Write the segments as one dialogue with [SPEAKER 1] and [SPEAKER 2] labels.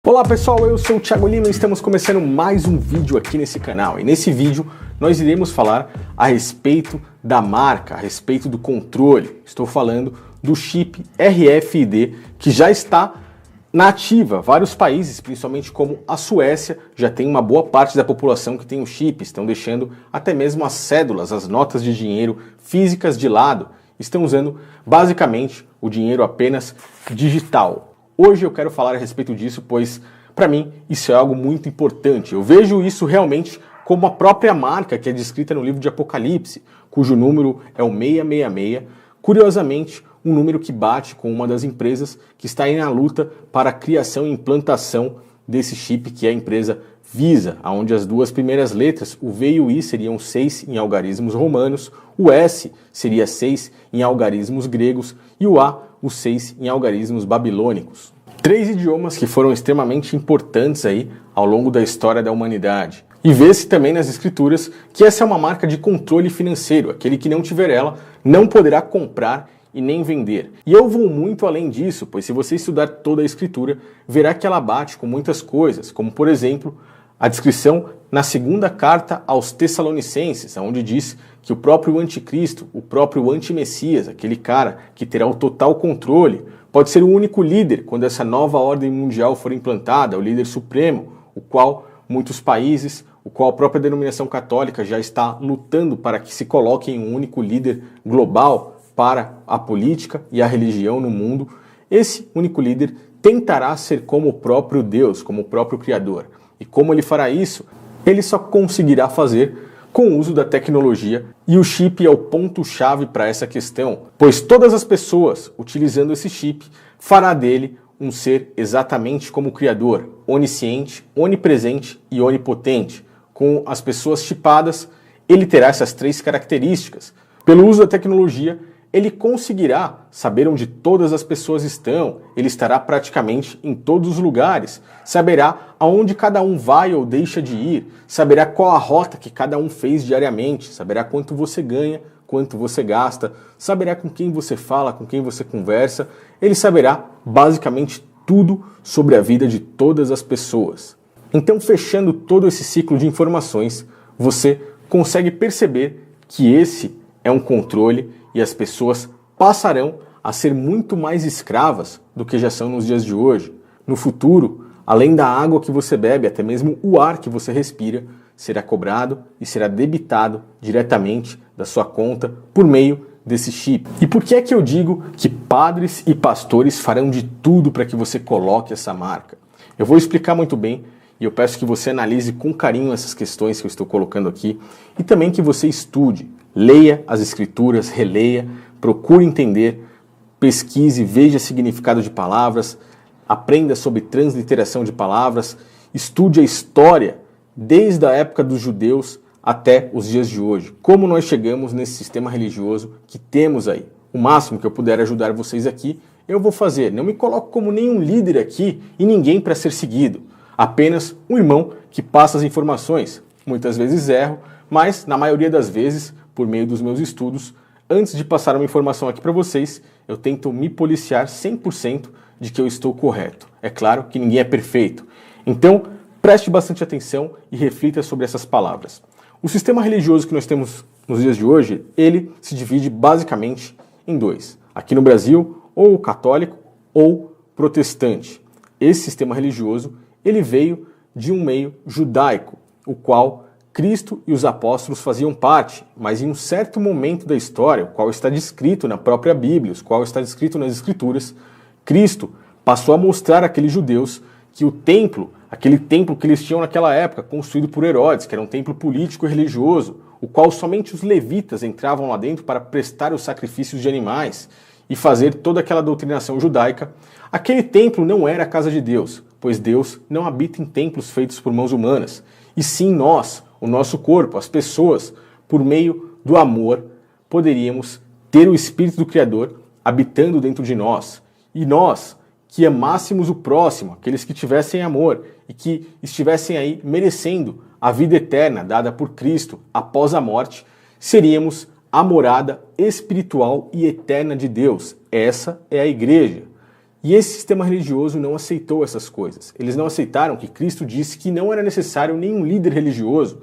[SPEAKER 1] Olá pessoal, eu sou o Thiago Lima e estamos começando mais um vídeo aqui nesse canal. E nesse vídeo nós iremos falar a respeito da marca, a respeito do controle. Estou falando do chip RFID que já está na ativa. Vários países, principalmente como a Suécia, já tem uma boa parte da população que tem o chip, estão deixando até mesmo as cédulas, as notas de dinheiro físicas de lado, estão usando basicamente o dinheiro apenas digital. Hoje eu quero falar a respeito disso, pois para mim isso é algo muito importante. Eu vejo isso realmente como a própria marca que é descrita no livro de Apocalipse, cujo número é o 666, curiosamente um número que bate com uma das empresas que está aí na luta para a criação e implantação desse chip, que é a empresa Visa, onde as duas primeiras letras, o V e o I, seriam 6 em algarismos romanos, o S seria 6 em algarismos gregos e o A, os 6 em algarismos babilônicos. Três idiomas que foram extremamente importantes aí ao longo da história da humanidade. E vê-se também nas escrituras que essa é uma marca de controle financeiro. Aquele que não tiver ela não poderá comprar e nem vender. E eu vou muito além disso, pois se você estudar toda a escritura, verá que ela bate com muitas coisas, como por exemplo, a descrição na segunda carta aos Tessalonicenses, onde diz que o próprio anticristo, o próprio antimessias, aquele cara que terá o total controle, pode ser o único líder quando essa nova ordem mundial for implantada, o líder supremo, o qual muitos países, o qual a própria denominação católica já está lutando para que se coloque em um único líder global para a política e a religião no mundo. Esse único líder tentará ser como o próprio Deus, como o próprio Criador. E como ele fará isso? Ele só conseguirá fazer com o uso da tecnologia, e o chip é o ponto-chave para essa questão, pois todas as pessoas utilizando esse chip fará dele um ser exatamente como o Criador, onisciente, onipresente e onipotente. Com as pessoas chipadas, ele terá essas três características. Pelo uso da tecnologia, ele conseguirá saber onde todas as pessoas estão, ele estará praticamente em todos os lugares, saberá aonde cada um vai ou deixa de ir, saberá qual a rota que cada um fez diariamente, saberá quanto você ganha, quanto você gasta, saberá com quem você fala, com quem você conversa, ele saberá basicamente tudo sobre a vida de todas as pessoas. Então, fechando todo esse ciclo de informações, você consegue perceber que esse é um controle e as pessoas passarão a ser muito mais escravas do que já são nos dias de hoje. No futuro, além da água que você bebe, até mesmo o ar que você respira, será cobrado e será debitado diretamente da sua conta por meio desse chip. E por que é que eu digo que padres e pastores farão de tudo para que você coloque essa marca? Eu vou explicar muito bem e eu peço que você analise com carinho essas questões que eu estou colocando aqui e também que você estude. Leia as escrituras, releia, procure entender, pesquise, veja significado de palavras, aprenda sobre transliteração de palavras, estude a história desde a época dos judeus até os dias de hoje. Como nós chegamos nesse sistema religioso que temos aí. O máximo que eu puder ajudar vocês aqui, eu vou fazer. Não me coloco como nenhum líder aqui e ninguém para ser seguido. Apenas um irmão que passa as informações. Muitas vezes erro, mas na maioria das vezes, por meio dos meus estudos, antes de passar uma informação aqui para vocês, eu tento me policiar 100% de que eu estou correto. É claro que ninguém é perfeito. Então, preste bastante atenção e reflita sobre essas palavras. O sistema religioso que nós temos nos dias de hoje, ele se divide basicamente em dois. Aqui no Brasil, ou católico ou protestante. Esse sistema religioso, ele veio de um meio judaico, o qual Cristo e os apóstolos faziam parte, mas em um certo momento da história, o qual está descrito na própria Bíblia, o qual está descrito nas Escrituras, Cristo passou a mostrar àqueles judeus que o templo, aquele templo que eles tinham naquela época, construído por Herodes, que era um templo político e religioso, o qual somente os levitas entravam lá dentro para prestar os sacrifícios de animais e fazer toda aquela doutrinação judaica, aquele templo não era a casa de Deus, pois Deus não habita em templos feitos por mãos humanas, e sim nós, o nosso corpo, as pessoas, por meio do amor, poderíamos ter o Espírito do Criador habitando dentro de nós. E nós, que amássemos o próximo, aqueles que tivessem amor e que estivessem aí merecendo a vida eterna dada por Cristo após a morte, seríamos a morada espiritual e eterna de Deus. Essa é a igreja. E esse sistema religioso não aceitou essas coisas. Eles não aceitaram que Cristo disse que não era necessário nenhum líder religioso.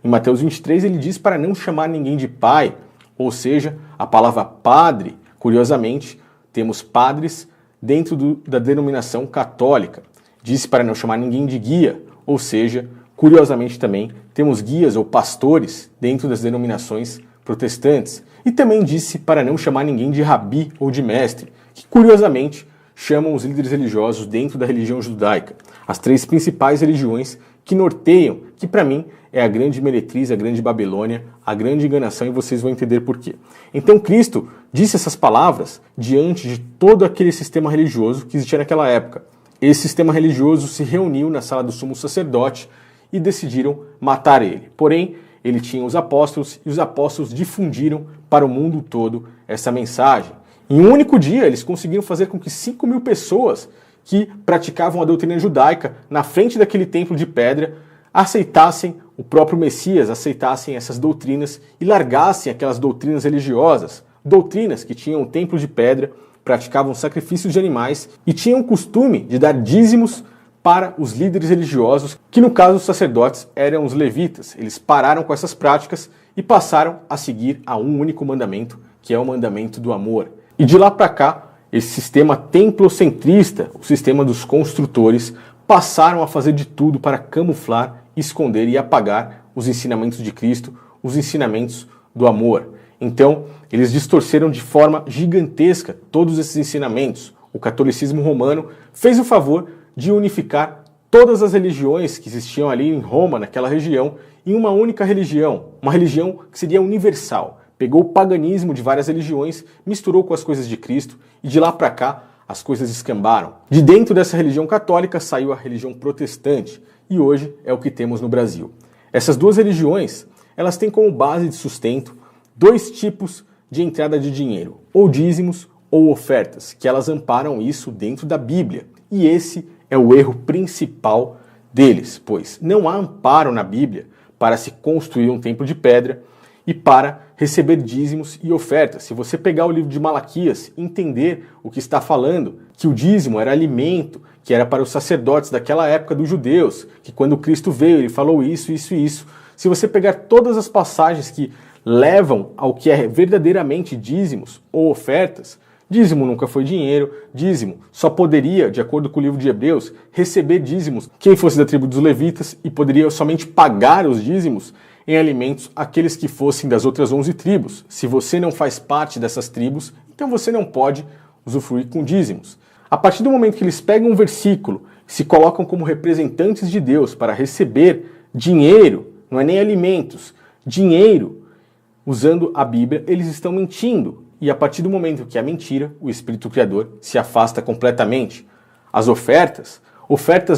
[SPEAKER 1] Em Mateus 23 ele diz para não chamar ninguém de pai, ou seja, a palavra padre, curiosamente, temos padres dentro da denominação católica. Disse para não chamar ninguém de guia, ou seja, curiosamente também, temos guias ou pastores dentro das denominações protestantes. E também disse para não chamar ninguém de rabi ou de mestre, que curiosamente chamam os líderes religiosos dentro da religião judaica. As três principais religiões que norteiam, que para mim é a grande meretriz, a grande Babilônia, a grande enganação, e vocês vão entender por quê. Então Cristo disse essas palavras diante de todo aquele sistema religioso que existia naquela época. Esse sistema religioso se reuniu na sala do sumo sacerdote e decidiram matar ele. Porém, ele tinha os apóstolos e os apóstolos difundiram para o mundo todo essa mensagem. Em um único dia, eles conseguiram fazer com que 5.000 pessoas que praticavam a doutrina judaica na frente daquele templo de pedra aceitassem o próprio Messias, aceitassem essas doutrinas e largassem aquelas doutrinas religiosas, doutrinas que tinham o templo de pedra, praticavam sacrifícios de animais e tinham o costume de dar dízimos para os líderes religiosos, que no caso os sacerdotes eram os levitas. Eles pararam com essas práticas e passaram a seguir a um único mandamento, que é o mandamento do amor. E de lá para cá, esse sistema templocentrista, o sistema dos construtores, passaram a fazer de tudo para camuflar, esconder e apagar os ensinamentos de Cristo, os ensinamentos do amor. Então, eles distorceram de forma gigantesca todos esses ensinamentos. O catolicismo romano fez o favor de unificar todas as religiões que existiam ali em Roma, naquela região, em uma única religião, uma religião que seria universal. Pegou o paganismo de várias religiões, misturou com as coisas de Cristo e de lá para cá as coisas escambaram. De dentro dessa religião católica saiu a religião protestante e hoje é o que temos no Brasil. Essas duas religiões, elas têm como base de sustento dois tipos de entrada de dinheiro, ou dízimos ou ofertas, que elas amparam isso dentro da Bíblia. E esse é o erro principal deles, pois não há amparo na Bíblia para se construir um templo de pedra e para receber dízimos e ofertas. Se você pegar o livro de Malaquias e entender o que está falando, que o dízimo era alimento, que era para os sacerdotes daquela época dos judeus, que quando Cristo veio ele falou isso, isso e isso. Se você pegar todas as passagens que levam ao que é verdadeiramente dízimos ou ofertas, dízimo nunca foi dinheiro, dízimo só poderia, de acordo com o livro de Hebreus, receber dízimos quem fosse da tribo dos levitas e poderia somente pagar os dízimos em alimentos aqueles que fossem das outras 11 tribos. Se você não faz parte dessas tribos, então você não pode usufruir com dízimos. A partir do momento que eles pegam um versículo e se colocam como representantes de Deus para receber dinheiro, não é nem alimentos, dinheiro, usando a Bíblia, eles estão mentindo. E a partir do momento que é mentira, o Espírito Criador se afasta completamente. As ofertas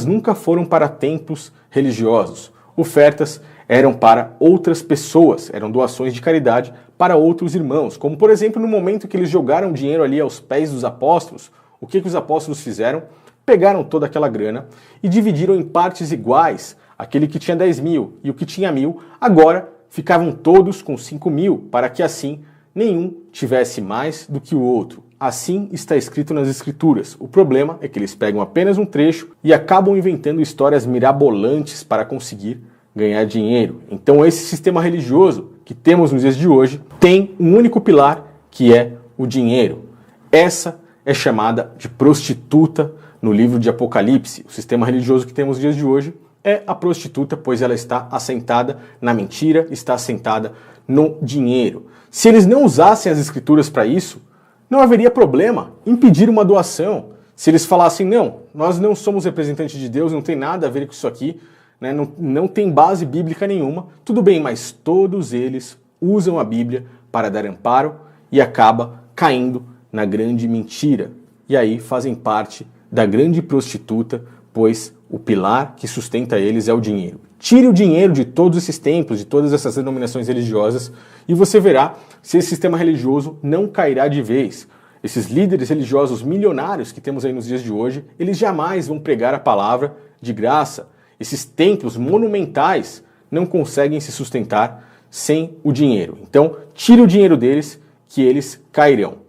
[SPEAKER 1] nunca foram para templos religiosos. Ofertas eram para outras pessoas, eram doações de caridade para outros irmãos. Como, por exemplo, no momento que eles jogaram dinheiro ali aos pés dos apóstolos, o que os apóstolos fizeram? Pegaram toda aquela grana e dividiram em partes iguais. Aquele que tinha 10.000 e o que tinha 1.000, agora ficavam todos com 5.000, para que assim nenhum tivesse mais do que o outro. Assim está escrito nas Escrituras. O problema é que eles pegam apenas um trecho e acabam inventando histórias mirabolantes para conseguir ganhar dinheiro. Então esse sistema religioso que temos nos dias de hoje tem um único pilar, que é o dinheiro. Essa é chamada de prostituta no livro de Apocalipse. O sistema religioso que temos nos dias de hoje é a prostituta, pois ela está assentada na mentira, está assentada no dinheiro. Se eles não usassem as Escrituras para isso, não haveria problema em pedir uma doação. Se eles falassem, não, nós não somos representantes de Deus, não tem nada a ver com isso aqui, né, não tem base bíblica nenhuma, tudo bem, mas todos eles usam a Bíblia para dar amparo e acaba caindo na grande mentira. E aí fazem parte da grande prostituta, pois o pilar que sustenta eles é o dinheiro. Tire o dinheiro de todos esses templos, de todas essas denominações religiosas, e você verá se esse sistema religioso não cairá de vez. Esses líderes religiosos milionários que temos aí nos dias de hoje, eles jamais vão pregar a palavra de graça. Esses templos monumentais não conseguem se sustentar sem o dinheiro. Então, tire o dinheiro deles que eles cairão.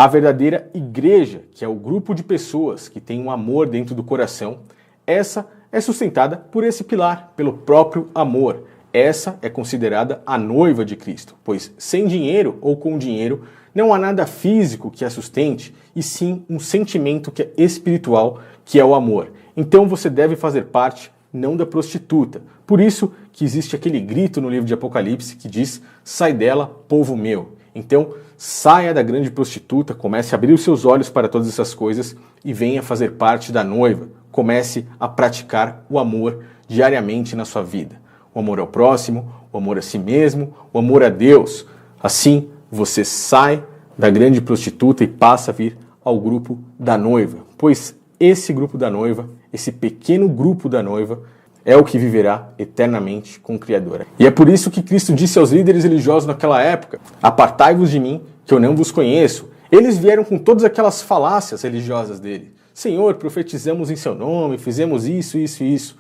[SPEAKER 1] A verdadeira igreja, que é o grupo de pessoas que tem um amor dentro do coração, essa é sustentada por esse pilar, pelo próprio amor. Essa é considerada a noiva de Cristo, pois sem dinheiro ou com dinheiro não há nada físico que a sustente, e sim um sentimento que é espiritual, que é o amor. Então você deve fazer parte não da prostituta. Por isso que existe aquele grito no livro de Apocalipse que diz: sai dela, povo meu. Então saia da grande prostituta, comece a abrir os seus olhos para todas essas coisas e venha fazer parte da noiva. Comece a praticar o amor diariamente na sua vida. O amor ao próximo, o amor a si mesmo, o amor a Deus. Assim, você sai da grande prostituta e passa a vir ao grupo da noiva. Pois esse grupo da noiva, esse pequeno grupo da noiva, é o que viverá eternamente com o Criador. E é por isso que Cristo disse aos líderes religiosos naquela época: apartai-vos de mim, que eu não vos conheço. Eles vieram com todas aquelas falácias religiosas dele. Senhor, profetizamos em seu nome, fizemos isso, isso e isso.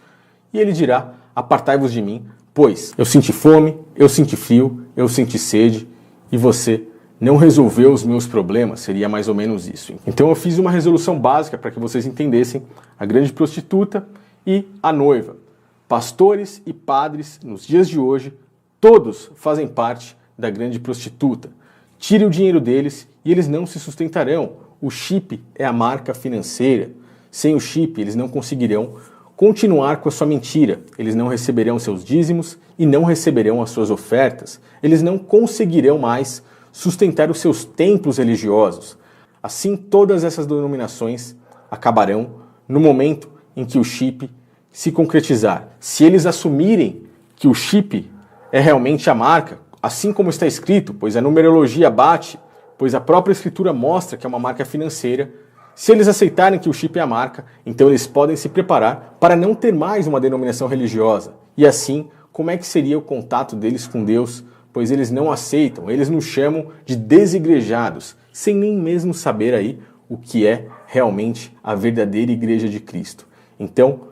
[SPEAKER 1] E ele dirá: apartai-vos de mim, pois eu senti fome, eu senti frio, eu senti sede, e você não resolveu os meus problemas. Seria mais ou menos isso. Então eu fiz uma resolução básica para que vocês entendessem a grande prostituta e a noiva. Pastores e padres, nos dias de hoje, todos fazem parte da grande prostituta. Tire o dinheiro deles e eles não se sustentarão. O chip é a marca financeira. Sem o chip, eles não conseguirão continuar com a sua mentira. Eles não receberão seus dízimos e não receberão as suas ofertas. Eles não conseguirão mais sustentar os seus templos religiosos. Assim, todas essas denominações acabarão no momento em que o chip se concretizar. Se eles assumirem que o chip é realmente a marca, assim como está escrito, pois a numerologia bate, pois a própria escritura mostra que é uma marca financeira, se eles aceitarem que o chip é a marca, então eles podem se preparar para não ter mais uma denominação religiosa. E assim, como é que seria o contato deles com Deus? Pois eles não aceitam, eles nos chamam de desigrejados, sem nem mesmo saber aí o que é realmente a verdadeira igreja de Cristo. Então,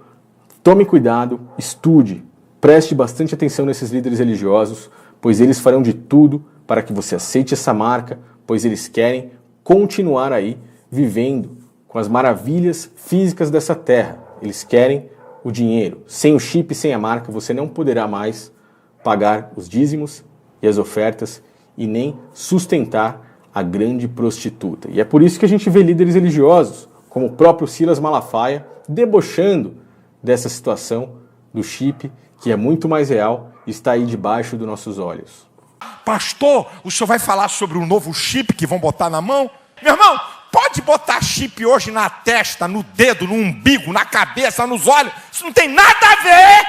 [SPEAKER 1] tome cuidado, estude, preste bastante atenção nesses líderes religiosos, pois eles farão de tudo para que você aceite essa marca, pois eles querem continuar aí vivendo com as maravilhas físicas dessa terra. Eles querem o dinheiro. Sem o chip, sem a marca, você não poderá mais pagar os dízimos e as ofertas e nem sustentar a grande prostituta. E é por isso que a gente vê líderes religiosos, como o próprio Silas Malafaia, debochando dessa situação do chip, que é muito mais real e está aí debaixo dos nossos olhos.
[SPEAKER 2] Pastor, o senhor vai falar sobre o novo chip que vão botar na mão? Meu irmão, pode botar chip hoje na testa, no dedo, no umbigo, na cabeça, nos olhos. Isso não tem nada a ver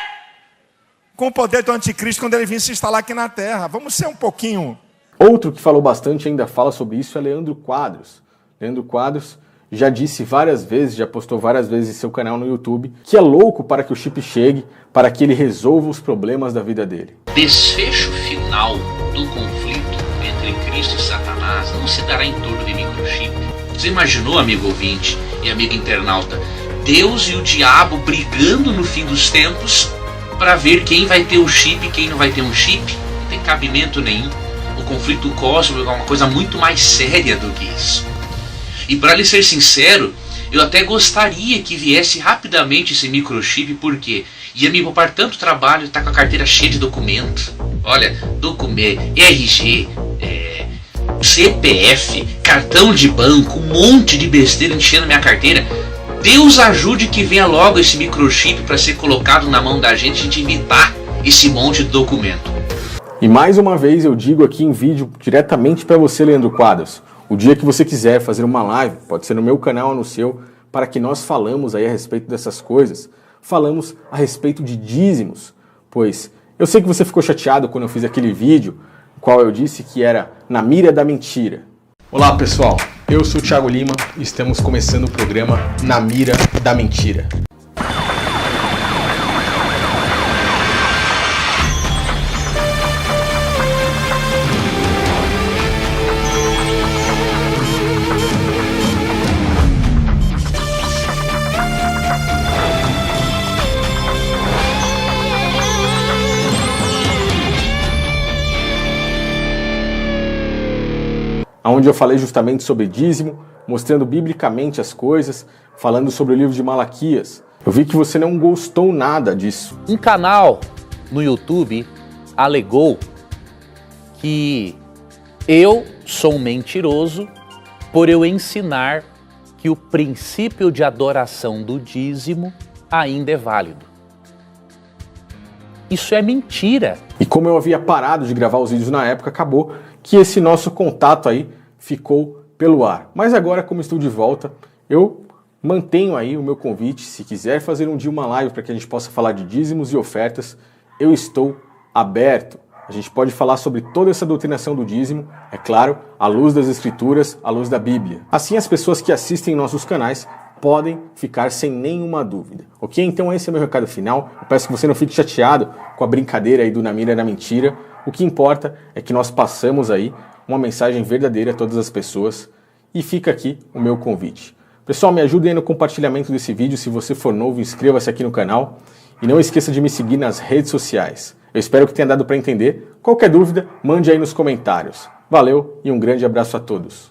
[SPEAKER 2] com o poder do anticristo quando ele vir se instalar aqui na terra. Vamos ser um pouquinho...
[SPEAKER 1] Outro que falou bastante, ainda fala sobre isso, é Leandro Quadros. Leandro Quadros já disse várias vezes, já postou várias vezes em seu canal no YouTube, que é louco para que o chip chegue, para que ele resolva os problemas da vida dele.
[SPEAKER 3] Desfecho final do conflito entre Cristo e Satanás não se dará em torno de microchip. Você imaginou, amigo ouvinte e amigo internauta, Deus e o diabo brigando no fim dos tempos para ver quem vai ter o chip e quem não vai ter um chip? Não tem cabimento nenhum. O conflito cósmico é uma coisa muito mais séria do que isso. E para lhe ser sincero, eu até gostaria que viesse rapidamente esse microchip, porque ia me poupar tanto trabalho de estar com a carteira cheia de documentos. Olha, documento, RG, CPF, cartão de banco, um monte de besteira enchendo minha carteira. Deus ajude que venha logo esse microchip para ser colocado na mão da gente, a gente evitar esse monte de documento.
[SPEAKER 1] E mais uma vez eu digo aqui em vídeo diretamente para você, Leandro Quadros, o dia que você quiser fazer uma live, pode ser no meu canal ou no seu, para que nós falamos aí a respeito dessas coisas, falamos a respeito de dízimos, pois eu sei que você ficou chateado quando eu fiz aquele vídeo, no qual eu disse que era na mira da mentira. Olá pessoal, eu sou o Thiago Lima e estamos começando o programa Na Mira da Mentira. onde eu falei justamente sobre dízimo, mostrando biblicamente as coisas, falando sobre o livro de Malaquias. Eu vi que você não gostou nada disso.
[SPEAKER 4] Um canal no YouTube alegou que eu sou um mentiroso por eu ensinar que o princípio de adoração do dízimo ainda é válido. Isso é mentira.
[SPEAKER 1] E como eu havia parado de gravar os vídeos na época, acabou que esse nosso contato aí ficou pelo ar. Mas agora, como estou de volta, eu mantenho aí o meu convite. Se quiser fazer um dia uma live para que a gente possa falar de dízimos e ofertas, eu estou aberto. A gente pode falar sobre toda essa doutrinação do dízimo, é claro, à luz das Escrituras, à luz da Bíblia. Assim, as pessoas que assistem nossos canais podem ficar sem nenhuma dúvida. Ok? Então esse é o meu recado final. Eu peço que você não fique chateado com a brincadeira aí do Na Mira na Mentira. O que importa é que nós passamos aí uma mensagem verdadeira a todas as pessoas. E fica aqui o meu convite. Pessoal, me ajudem aí no compartilhamento desse vídeo. Se você for novo, inscreva-se aqui no canal. E não esqueça de me seguir nas redes sociais. Eu espero que tenha dado para entender. Qualquer dúvida, mande aí nos comentários. Valeu e um grande abraço a todos.